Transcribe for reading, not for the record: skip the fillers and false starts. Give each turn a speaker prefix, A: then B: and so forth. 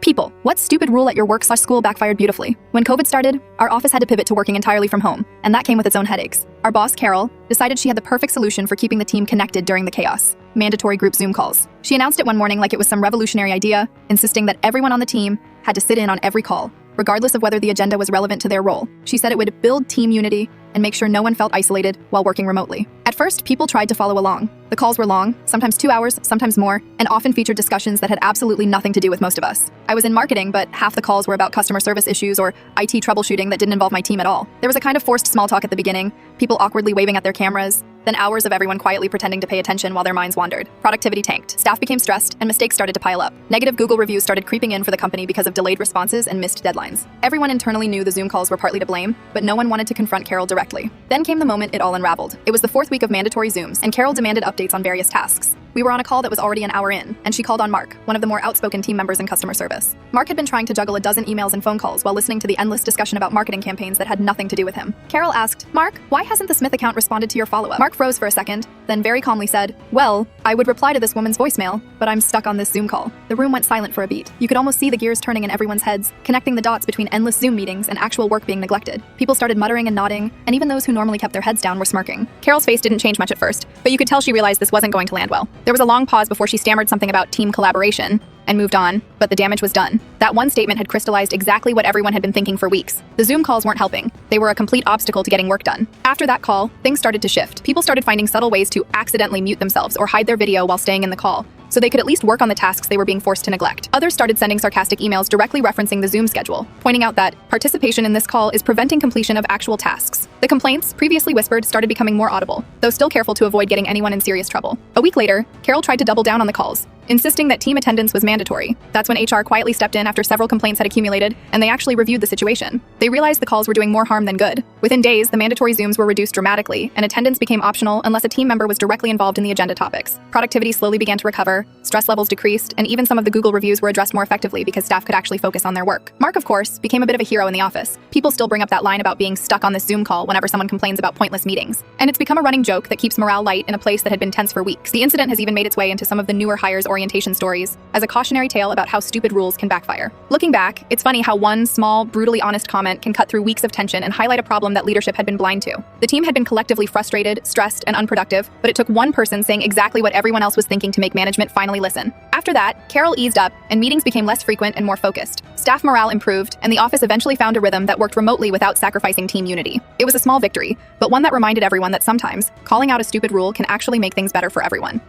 A: People, what stupid rule at your work/school backfired beautifully? When COVID started, our office had to pivot to working entirely from home, and that came with its own headaches. Our boss, Carol, decided she had the perfect solution for keeping the team connected during the chaos: mandatory group Zoom calls. She announced it one morning like it was some revolutionary idea, insisting that everyone on the team had to sit in on every call, regardless of whether the agenda was relevant to their role. She said it would build team unity and make sure no one felt isolated while working remotely. At first, people tried to follow along. The calls were long, sometimes 2 hours, sometimes more, and often featured discussions that had absolutely nothing to do with most of us. I was in marketing, but half the calls were about customer service issues or IT troubleshooting that didn't involve my team at all. There was a kind of forced small talk at the beginning, people awkwardly waving at their cameras, then hours of everyone quietly pretending to pay attention while their minds wandered. Productivity tanked, staff became stressed, and mistakes started to pile up. Negative Google reviews started creeping in for the company because of delayed responses and missed deadlines. Everyone internally knew the Zoom calls were partly to blame, but no one wanted to confront Carol directly. Then came the moment it all unraveled. It was the 4th week of mandatory Zooms, and Carol demanded updates on various tasks. We were on a call that was already an hour in, and she called on Mark, one of the more outspoken team members in customer service. Mark had been trying to juggle a dozen emails and phone calls while listening to the endless discussion about marketing campaigns that had nothing to do with him. Carol asked, "Mark, why hasn't the Smith account responded to your follow-up?" Mark froze for a second, then very calmly said, "Well, I would reply to this woman's voicemail, but I'm stuck on this Zoom call." The room went silent for a beat. You could almost see the gears turning in everyone's heads, connecting the dots between endless Zoom meetings and actual work being neglected. People started muttering and nodding, and even those who normally kept their heads down were smirking. Carol's face didn't change much at first, but you could tell she realized this wasn't going to land well. There was a long pause before she stammered something about team collaboration and moved on, but the damage was done. That one statement had crystallized exactly what everyone had been thinking for weeks. The Zoom calls weren't helping. They were a complete obstacle to getting work done. After that call, things started to shift. People started finding subtle ways to accidentally mute themselves or hide their video while staying in the call, so they could at least work on the tasks they were being forced to neglect. Others started sending sarcastic emails directly referencing the Zoom schedule, pointing out that participation in this call is preventing completion of actual tasks. The complaints, previously whispered, started becoming more audible, though still careful to avoid getting anyone in serious trouble. A week later, Carol tried to double down on the calls, insisting that team attendance was mandatory. That's when HR quietly stepped in after several complaints had accumulated, and they actually reviewed the situation. They realized the calls were doing more harm than good. Within days, the mandatory Zooms were reduced dramatically, and attendance became optional unless a team member was directly involved in the agenda topics. Productivity slowly began to recover, stress levels decreased, and even some of the Google reviews were addressed more effectively because staff could actually focus on their work. Mark, of course, became a bit of a hero in the office. People still bring up that line about being stuck on this Zoom call whenever someone complains about pointless meetings. And it's become a running joke that keeps morale light in a place that had been tense for weeks. The incident has even made its way into some of the newer hires' orientation stories as a cautionary tale about how stupid rules can backfire. Looking back, it's funny how one small, brutally honest comment can cut through weeks of tension and highlight a problem that leadership had been blind to. The team had been collectively frustrated, stressed, and unproductive, but it took one person saying exactly what everyone else was thinking to make management finally listen. After that, Carol eased up, and meetings became less frequent and more focused. Staff morale improved, and the office eventually found a rhythm that worked remotely without sacrificing team unity. It was a small victory, but one that reminded everyone that sometimes calling out a stupid rule can actually make things better for everyone.